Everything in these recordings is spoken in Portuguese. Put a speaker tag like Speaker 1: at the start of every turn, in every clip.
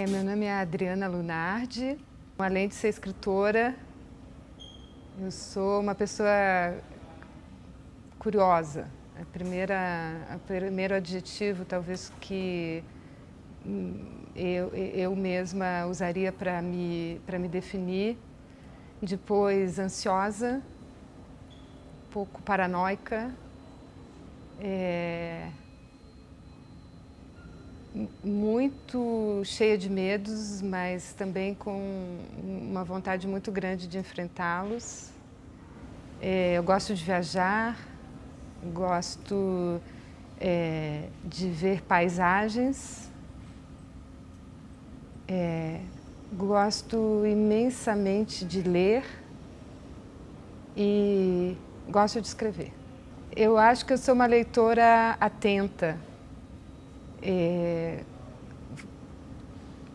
Speaker 1: Meu nome é Adriana Lunardi. Além de ser escritora, eu sou uma pessoa curiosa. O primeiro adjetivo, talvez, que eu mesma usaria para me definir. Depois, ansiosa, um pouco paranoica, muito cheia de medos, mas também com uma vontade muito grande de enfrentá-los. Eu gosto de viajar, gosto de ver paisagens, gosto imensamente de ler e gosto de escrever. Eu acho que eu sou uma leitora atenta.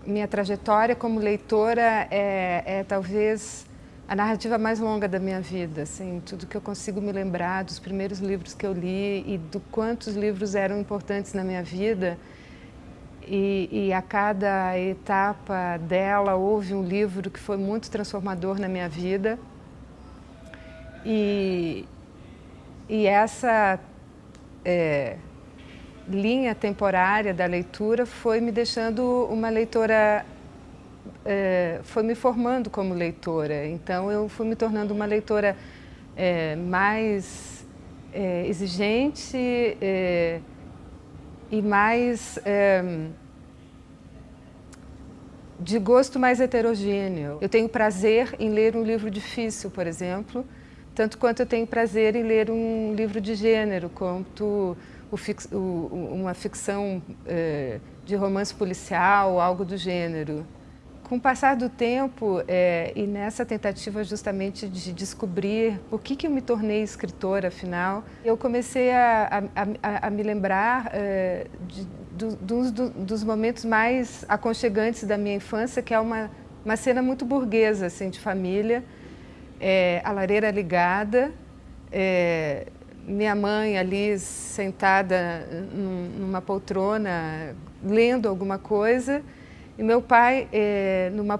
Speaker 1: Minha trajetória como leitora é talvez a narrativa mais longa da minha vida, assim, tudo que eu consigo me lembrar dos primeiros livros que eu li e do quantos livros eram importantes na minha vida. E a cada etapa dela houve um livro que foi muito transformador na minha vida. E essa linha temporária da leitura foi me deixando uma leitora, foi me formando como leitora. Então eu fui me tornando uma leitora mais exigente e mais de gosto mais heterogêneo. Eu tenho prazer em ler um livro difícil, por exemplo, tanto quanto eu tenho prazer em ler um livro de gênero, quanto uma ficção de romance policial, algo do gênero. Com o passar do tempo e nessa tentativa justamente de descobrir por que eu me tornei escritora, afinal, eu comecei a me lembrar dos momentos mais aconchegantes da minha infância, que é uma cena muito burguesa, assim, de família, a lareira ligada, minha mãe ali sentada numa poltrona, lendo alguma coisa, e meu pai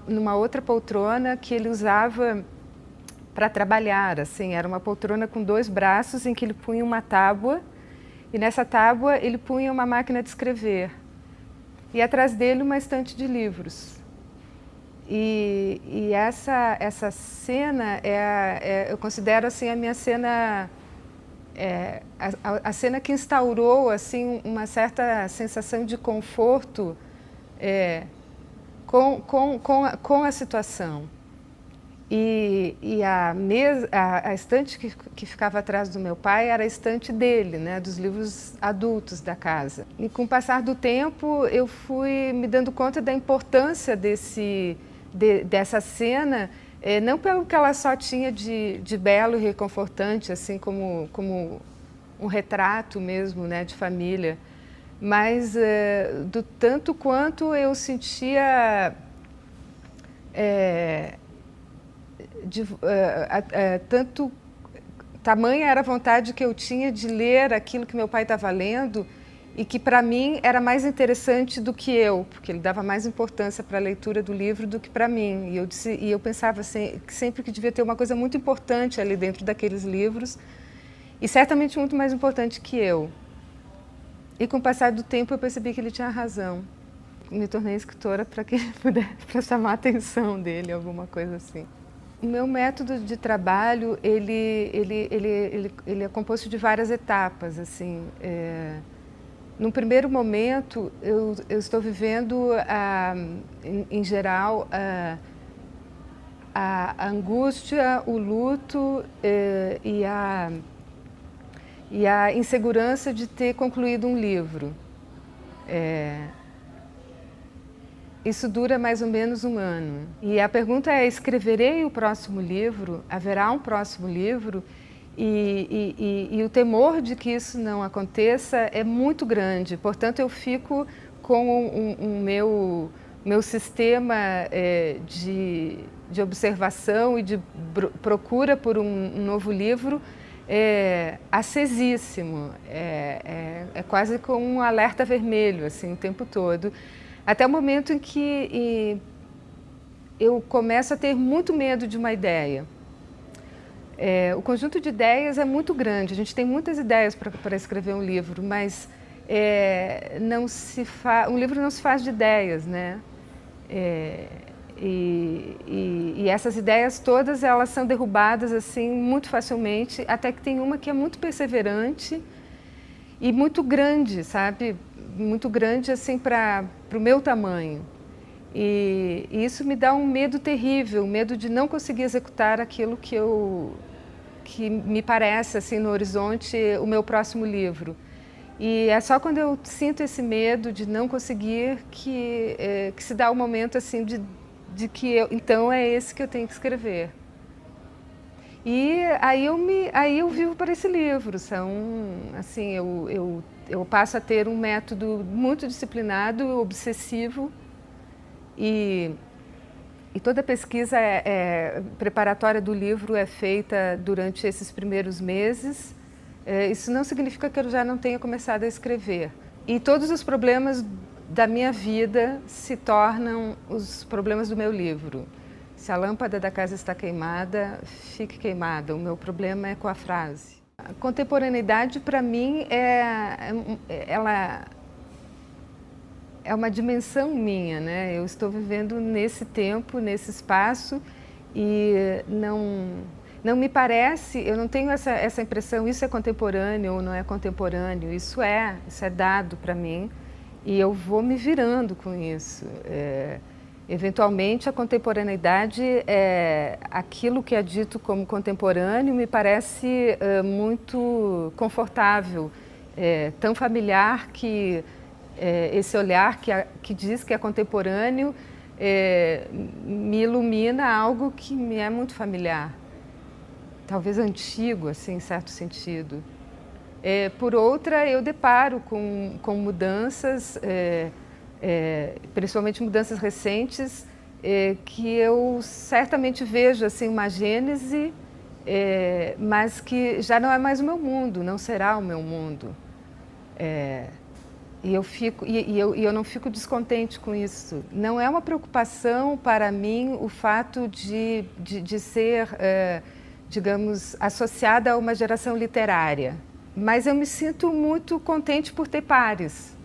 Speaker 1: numa outra poltrona que ele usava para trabalhar, assim, era uma poltrona com 2 braços em que ele punha uma tábua, e nessa tábua ele punha uma máquina de escrever, e atrás dele uma estante de livros. E essa cena eu considero assim a minha cena, a cena que instaurou assim uma certa sensação de conforto com a situação. E a estante que ficava atrás do meu pai era a estante dele, né, dos livros adultos da casa. E com o passar do tempo eu fui me dando conta da importância dessa cena, não pelo que ela só tinha de belo e reconfortante, assim como um retrato mesmo, né, de família, mas do tanto quanto eu sentia tamanha era a vontade que eu tinha de ler aquilo que meu pai estava lendo e que para mim era mais interessante do que eu, porque ele dava mais importância para a leitura do livro do que para mim. E eu pensava assim, que sempre que devia ter uma coisa muito importante ali dentro daqueles livros e certamente muito mais importante que eu. E com o passar do tempo eu percebi que ele tinha razão. Me tornei escritora para que ele pudesse, para chamar a atenção dele, alguma coisa assim. O meu método de trabalho, ele é composto de várias etapas, assim. Num primeiro momento, eu estou vivendo, em geral, a angústia, o luto e a insegurança de ter concluído um livro. Isso dura mais ou menos 1 ano. E a pergunta é, escreverei o próximo livro? Haverá um próximo livro? E o temor de que isso não aconteça é muito grande. Portanto, eu fico com o meu sistema de observação e de procura por um novo livro acesíssimo. É quase com um alerta vermelho, assim, o tempo todo. Até o momento em que eu começo a ter muito medo de uma ideia. O conjunto de ideias é muito grande, a gente tem muitas ideias para escrever um livro, mas um livro não se faz de ideias, né? E essas ideias todas, elas são derrubadas assim muito facilmente, até que tem uma que é muito perseverante e muito grande, sabe? Muito grande assim para o meu tamanho. E isso me dá um medo terrível, um medo de não conseguir executar aquilo que me parece assim no horizonte o meu próximo livro. E é só quando eu sinto esse medo de não conseguir que se dá o momento assim de que então é esse que eu tenho que escrever. E aí eu vivo para esse livro. Assim, eu passo a ter um método muito disciplinado, obsessivo, e toda a pesquisa preparatória do livro é feita durante esses primeiros meses. Isso não significa que eu já não tenha começado a escrever. E todos os problemas da minha vida se tornam os problemas do meu livro. Se a lâmpada da casa está queimada, fique queimada. O meu problema é com a frase. A contemporaneidade, para mim, ela é uma dimensão minha, né? Eu estou vivendo nesse tempo, nesse espaço, e não me parece, eu não tenho essa impressão, isso é contemporâneo ou não é contemporâneo, isso é dado para mim, e eu vou me virando com isso. Eventualmente, a contemporaneidade, aquilo que é dito como contemporâneo, me parece muito confortável, tão familiar que esse olhar que diz que é contemporâneo me ilumina algo que me é muito familiar, talvez antigo, assim, em certo sentido. Por outra, eu deparo com mudanças, principalmente mudanças recentes, que eu certamente vejo assim, uma gênese, mas que já não é mais o meu mundo, não será o meu mundo. E eu não fico descontente com isso. Não é uma preocupação para mim o fato de ser, digamos, associada a uma geração literária. Mas eu me sinto muito contente por ter pares.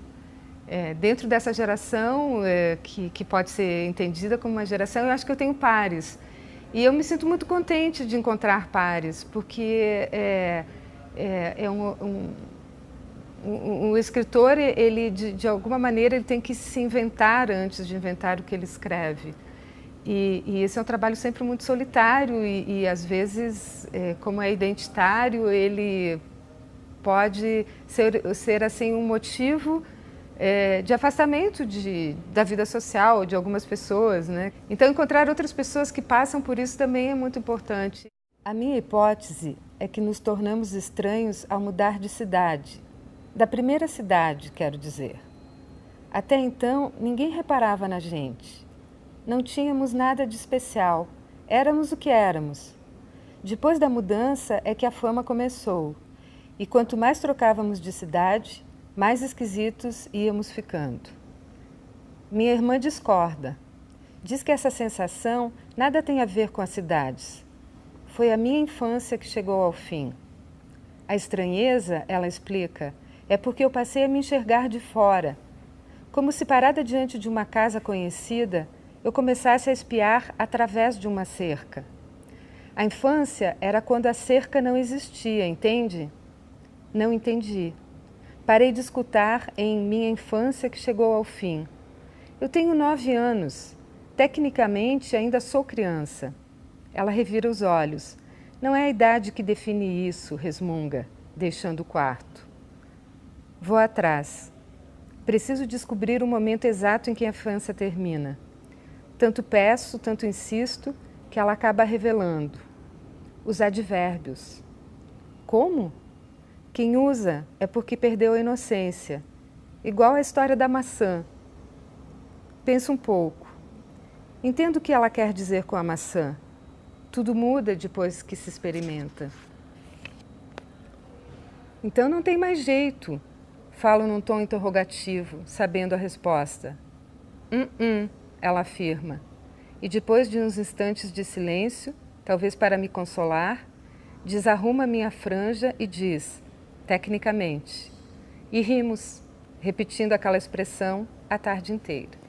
Speaker 1: Dentro dessa geração, que pode ser entendida como uma geração, eu acho que eu tenho pares. E eu me sinto muito contente de encontrar pares, porque um escritor, ele de alguma maneira, ele tem que se inventar antes de inventar o que ele escreve. E esse é um trabalho sempre muito solitário e às vezes, como é identitário, ele pode ser assim, um motivo de afastamento da vida social de algumas pessoas, né? Então, encontrar outras pessoas que passam por isso também é muito importante. A minha hipótese é que nos tornamos estranhos ao mudar de cidade. Da primeira cidade, quero dizer. Até então, ninguém reparava na gente. Não tínhamos nada de especial. Éramos o que éramos. Depois da mudança é que a fama começou. E quanto mais trocávamos de cidade, mais esquisitos íamos ficando. Minha irmã discorda. Diz que essa sensação nada tem a ver com as cidades. Foi a minha infância que chegou ao fim. A estranheza, ela explica, é porque eu passei a me enxergar de fora. Como se parada diante de uma casa conhecida, eu começasse a espiar através de uma cerca. A infância era quando a cerca não existia, entende? Não entendi. Parei de escutar em minha infância que chegou ao fim. Eu tenho 9 anos. Tecnicamente, ainda sou criança. Ela revira os olhos. Não é a idade que define isso, resmunga, deixando o quarto. Vou atrás. Preciso descobrir o momento exato em que a infância termina. Tanto peço, tanto insisto, que ela acaba revelando. Os advérbios. Como? Quem usa é porque perdeu a inocência. Igual a história da maçã. Penso um pouco. Entendo o que ela quer dizer com a maçã. Tudo muda depois que se experimenta. Então não tem mais jeito. Falo num tom interrogativo, sabendo a resposta. ela afirma. E depois de uns instantes de silêncio, talvez para me consolar, desarruma minha franja e diz, tecnicamente. E rimos, repetindo aquela expressão a tarde inteira.